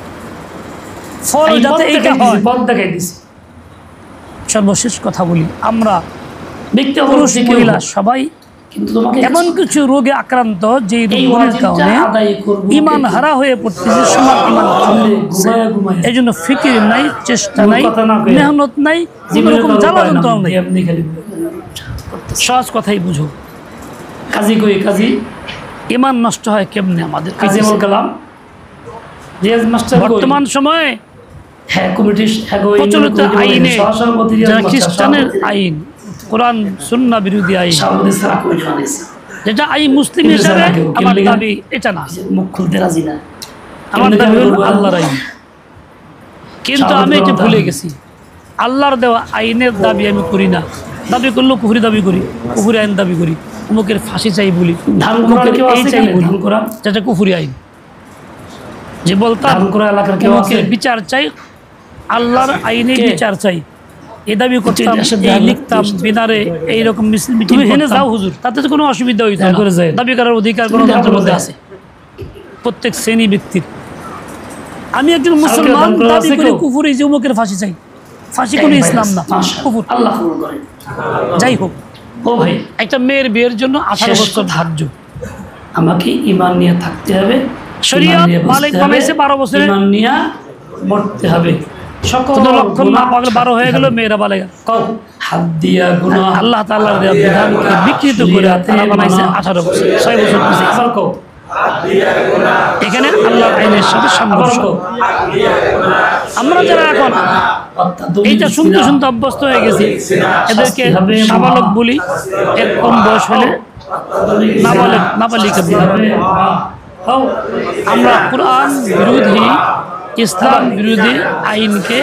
ফল আমি যাতে পথ এইটা দেখাই হয়। দিছি, পথ দেখাই দিছি। সর্বশেষ কথা বলি, আমরা ব্যক্তি পুরুষ অবশ্যই মহিলা সবাই কিন্তু তোমাকে এমন কিছু রোগে আক্রান্ত যে এই রোগের ওয়াজিবটা কারণে আদায় করবো ইমান কে? হারা হয়ে পড়তেছে, সমাজ ইমান হারা হয়ে পড়তেছে। ঘুমায় ঘুমায় এই জন্য ফিকির নাই, চেষ্টা মূল নাই, কথা না কইয়া। মেহনত নাই, কোনো জীবনে রকম কারো জ্বালা উপায় না, যন্ত্রণা নাই, এমনি খালি সহজ কথাই বুঝো। কাজী কই কাজী ইমান নষ্ট হয় কেমনে আমাদের? কাজী আমল কালাম রিয়াজ মাস্টার কই? বর্তমান সময়ে হ্যাঁ কমিটি হ্যাঁ কই প্রচলিত আইনে সহসভাপতি রিয়াজ যারা মাস্টার, খ্রিস্টানের সভাপতি- আইন, কোরআন সুন্নাহ বিরোধী আইন, সভাপতি সারা কই জানিস যেটা আইন মুসলিম কিন্তু হিসাবে যারা কেউ আমার কেমনে দাবি এটা না, মুখ খুলতে রাজি না আমার কেমনে দাবি কেমনে হলো বলবো? আল্লাহর আইন। কিন্তু সভাপতি আমি এটা বলতে ভুলে হবে। গেছি, আল্লাহর দেওয়া আইনের দাবি আমি করি না, দাবি করলেও কুফরি দাবি করি, কুফরি আইন দাবি করি, অমুকের ফাঁসি চাই বলি, ধান করার অমুকের কেউ এই আছে চাই এখানে? বলি, ধান করা? যেটা কুফরি আইন। যে বলতাম ধান করা এলাকার কেউ আছে? অমুকের বিচার চাই, আল্লাহর আইনে কে? বিচার চাই, এই দাবি করতাম, দেশের এই দেয়াল লিখতাম, বিনারে এইরকম মিছিল মিটিং তুমি হেনে করতাম। যাও হুজুর। তাতে তো কোনো অসুবিধা হইতো দয়া না, করে যাই। দাবি করার অধিকার তুমি গণতন্ত্রের দয়া মধ্যে করে আছে প্রত্যেক শ্রেণী ব্যক্তির। আমি একজন ধান মুসলমান করা দাবি আছে করি কেউ? কুফরি যে অমুকের ফাঁসি চাই, ফাঁসি কোনো ইসলাম না, কুফর। আল্লাহ কবুল করেন। যাই হোক, ও ভাই, একটা মেয়ের বিয়ের জন্য 18 শেষ বছর কথা। ধার্য। আমাকে ইমান নিয়ে থাকতে হবে, শরিয়ত ইমান নিয়ে মালিক বুঝতে হবে, বানাইছে 12 বছরে। ইমান নিয়ে মরতে হবে। সকল কোনো লক্ষণ না গুনাহ পাকলে 12 হয়ে গেল, ছাড়তে মেয়েরা বালেগা। হবে। কও, হাত দিয়া গুনাহ আল্লাহ তাআলার দেওয়া বিধানকে বিকৃত করে তারা বানাইছে 18 বছর, 6 বছর পিছিয়ে। আবার কও, এখানে আল্লাহর আইনের সাথে আবার সংঘর্ষ। কও। আমরা যারা এখন অত্যাধুনিক এইটা শুনতে জিনা, শুনতে অভ্যস্ত হয়ে গেছি, এদেরকে শাস্তি হবে নাবালক মহা। বলি, এর কম বয়স হলে নাবালিকা বলি। কও, আমরা কোরআন বিরোধী, ইসলাম বিরোধী আইনকে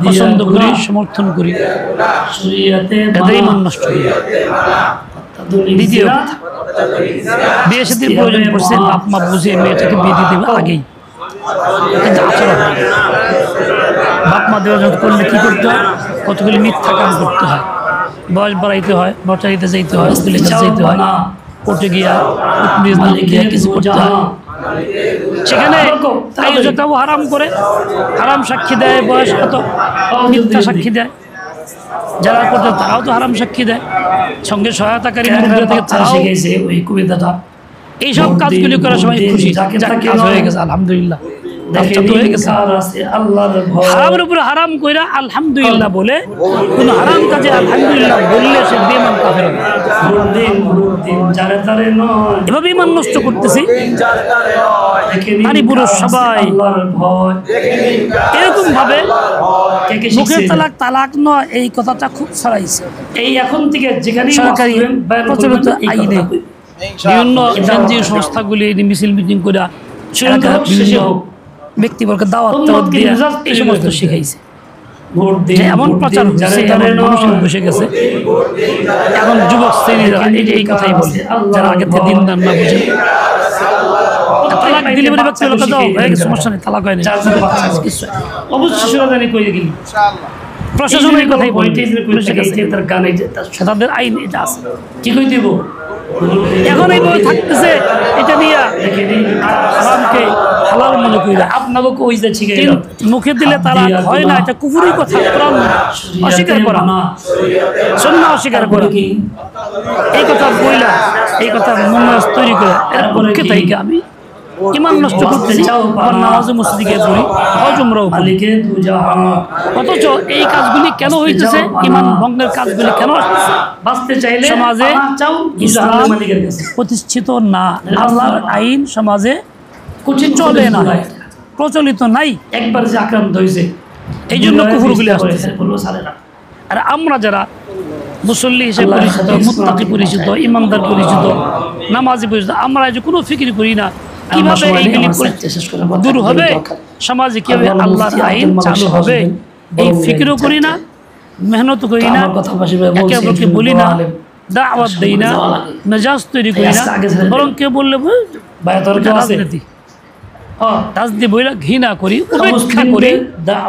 পছন্দ করি, সমর্থন করি, শরীয়তে এদের ইমান মানা, নষ্ট করি। অত্যাধুনিক দ্বিতীয় জিনা, কথা, বিয়ে সাথে প্রয়োজন পড়ছে, বাপ মা বুঝে মেয়েটাকে বিয়ে দিয়ে দেবে আগেই, কিন্তু আচরণ হয় না। বাপ মা দেওয়া যত করলে কী করতে হয়, কতগুলি মিথ্যা কাম করতে হয়, বয়স বাড়াইতে হয়, নটারিতে যাইতে হয়, স্কুলে যাইতে হয়, কোর্টে গিয়া উকিল গিয়া কিছু করতে হয়। সেখানে আয়োজকটাও হারাম করে, হারাম সাক্ষী দেয়, বয়স কত মিথ্যা সাক্ষী দেয়, যারা করতে তারাও তো হারাম সাক্ষী দেয়, সঙ্গে সহায়তাকারী মুরব্বী থেকে তারাও। শিখেছে ওই কবিতাটা। এইসব কাজগুলি করার সময় খুশি, যাকে যাক, তাকে কাজ হয়ে নয়। গেছে আলহামদুলিল্লাহ, দেখেন কাজটা তো হয়ে গেছে। কার আছে আল্লাহর ভয়। হারামের উপরে হারাম কইরা আলহামদুলিল্লাহ বলে, কোন হারাম কাজে আলহামদুলিল্লাহ বললে সে বেঈমান কাফের হবে। ভোট দিন, যারে তারে নয়। এভাবে ইমান নষ্ট করতেছি। দেখেন নারী পুরুষ কার আছে সবাই আল্লাহর ভয়। এরকম ভাবে কে কে মুখের শিখছে? তালাক তালাক নয় এই কথাটা খুব ছড়াইছে এই এখন থেকে যেখানেই সরকারি বক্তব্য বয়ান প্রচলিত করবেন, এই আইনে। কথা কইবেন। বিভিন্ন এনজিও সংস্থাগুলি এই মিছিল মিটিং করে শুরুতে হোক, শেষে হোক। ব্যক্তিবর্গকে দাওয়াত উম্মতকে টাওয়াত দিয়ে নির্যাত এই সমস্ত শিখাইছে। ভোট দিন, যে এমন ভোট প্রচার দিন, হয়েছে, যারে তারে এমন মানুষ নয়। বসে গেছে, এখন যুবক শ্রেণীরা এই কথাই বলে, যারা আগে থেকে দিন দান না বুঝে। তালাক দিলে বলে ব্যক্তি লোক দাও হয়ে গেছে, সমস্যা নেই, তালাক হয় না, যার যার বাচ্চা আছে, কিছু হয় না। অবশ্যই শুনানি করে গেলি। প্রশাসন এই কথাই বলে, পুলিশের কাছে তার গান এই যে তার সাথে তাদের আইন এটা আছে। কি কই দিব? এখন এই বই থাকতেছে এটা দিয়া হারামকে হালাল মনে কইরা আপনাকে কই যে ঠিক আছে মুখে দিলে তারা হয় না, এটা কুফুরি কথা, কোরআন অস্বীকার করা, সুন্নাহ অস্বীকার করা, কি এই কথা বইলা, এই কথা মনে তৈরি করে এর পক্ষে থেকে আমি ইমান নষ্ট করতেছি। আমার নামাজে মসজিদে গিয়ে পড়ি, হজ উমরাও করি। মালিকে দু জাহান অথচ এই কাজগুলি কেন হইতেছে, ইমান ভঙ্গের কাজগুলি কেন আসতেছে? বাঁচতে চাইলে সমাজে পানা চাও দু ইসলাম জাহানের মালিকের কাছে। প্রতিষ্ঠিত না, আল্লাহর আইন সমাজে কঠিন চলে না, ভাই। প্রচলিত নাই। একবার যে আক্রান্ত হয়েছে এই জন্য কুফরগুলি আসতেছে। বলবো সারে না। আর আমরা যারা মুসল্লি হিসেবে আল্লাহর পরিচিত, হাদিস মুত্তাকি পরিচিত, ইমানদার পরিচিত, নামাজি পরিচিত, আমরা এই যে কোনো ফিকির করি না কিভাবে এইগুলি দূর হবে, সমাজে কিভাবে আল্লাহর আইন চালু হবে, এই ফিকিরও করি না, মেহনত করি না, একে অপরকে বলি না, দাওয়াত দেই না, মেজাজ তৈরি করি না, বরং কে বললে রাজনীতি, রাজনীতি বইলা ঘৃণা করি, উপেক্ষা করি,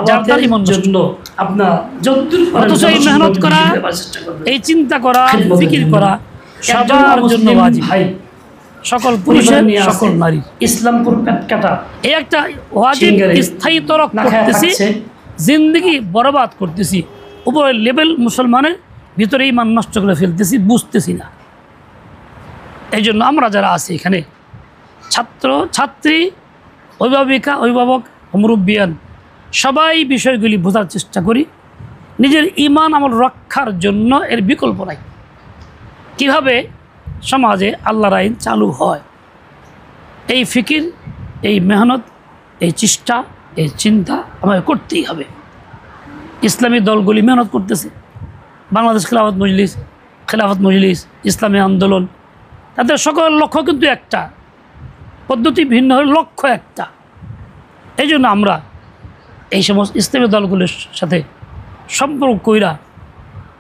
যার দ্বারা ইমান নষ্ট। জন্য আপনার যদ্দূর অথচ এই মেহনত করা, এই চিন্তা করা, ফিকির করা সবার জন্য ওয়াজিব, ভাই সকল পুরুষের, সকল নারী। ইসলামপুর পেট কাটা এই একটা ওয়াজিব স্থায়ী তরক করতেছি, জিন্দগি বরবাদ করতেছি, উপরের লেভেল মুসলমানের ভিতরে ইমান নষ্ট করে ফেলতেছি, বুঝতেছি না। এই জন্য আমরা যারা আছি এখানে, ছাত্র ছাত্রী, অভিভাবিকা অভিভাবক, মুরব্বিয়ান, সবাই বিষয়গুলি বোঝার চেষ্টা করি, নিজের ইমান আমল রক্ষার জন্য এর বিকল্প নাই। কিভাবে সমাজে আল্লাহর আইন চালু হয়, এই ফিকির, এই মেহনত, এই চেষ্টা, এই চিন্তা আমাকে করতেই হবে। ইসলামী দলগুলি মেহনত করতেছে, বাংলাদেশ খেলাফত মজলিস, ইসলামী আন্দোলন, তাদের সকল লক্ষ্য কিন্তু একটা, পদ্ধতি ভিন্ন হলে লক্ষ্য একটা। এই জন্য আমরা এই সমস্ত ইসলামী দলগুলির সাথে সম্পর্ক কইরা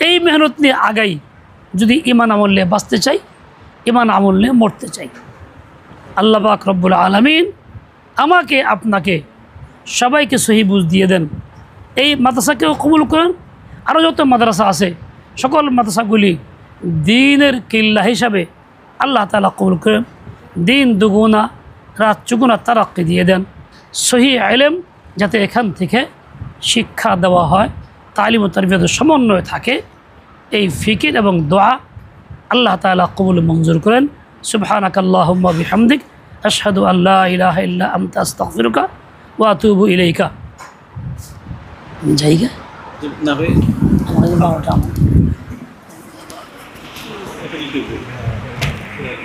এই মেহনত নিয়ে আগাই যদি ইমান আমল নিয়ে বাঁচতে চাই, ইমান আমল নিয়ে মরতে চাই। আল্লাহ পাক রব্বুল আলামিন আমাকে আপনাকে সবাইকে সহি বুঝ দিয়ে দেন। এই মাদ্রাসাকেও কবুল করেন। আরও যত মাদ্রাসা আছে সকল মাদ্রাসাগুলি দিনের কিল্লা হিসাবে আল্লাহ তাআলা কবুল করেন। দিন দুগুণা রাত চুগুণা তারাক্কি দিয়ে দেন। সহি ইলম যাতে এখান থেকে শিক্ষা দেওয়া হয়, তালিম ও তারবিয়াতের সমন্বয় থাকে, এই ফিকির এবং দোয়া আল্লাহ তাআলা কবুল মঞ্জুর করেন। সুবহানাকাল্লাহুম্মা বিহামদিক আশহাদু আল্লা ইলাহা ইল্লা আনতা আস্তাগফিরুকা ওয়া আতুবু ইলাইকা। জায়গা না ভাই আমাদের বাবাটা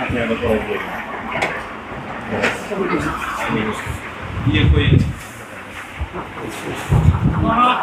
আপনি আবার পরে দিয়ে ইয়ে কই আমার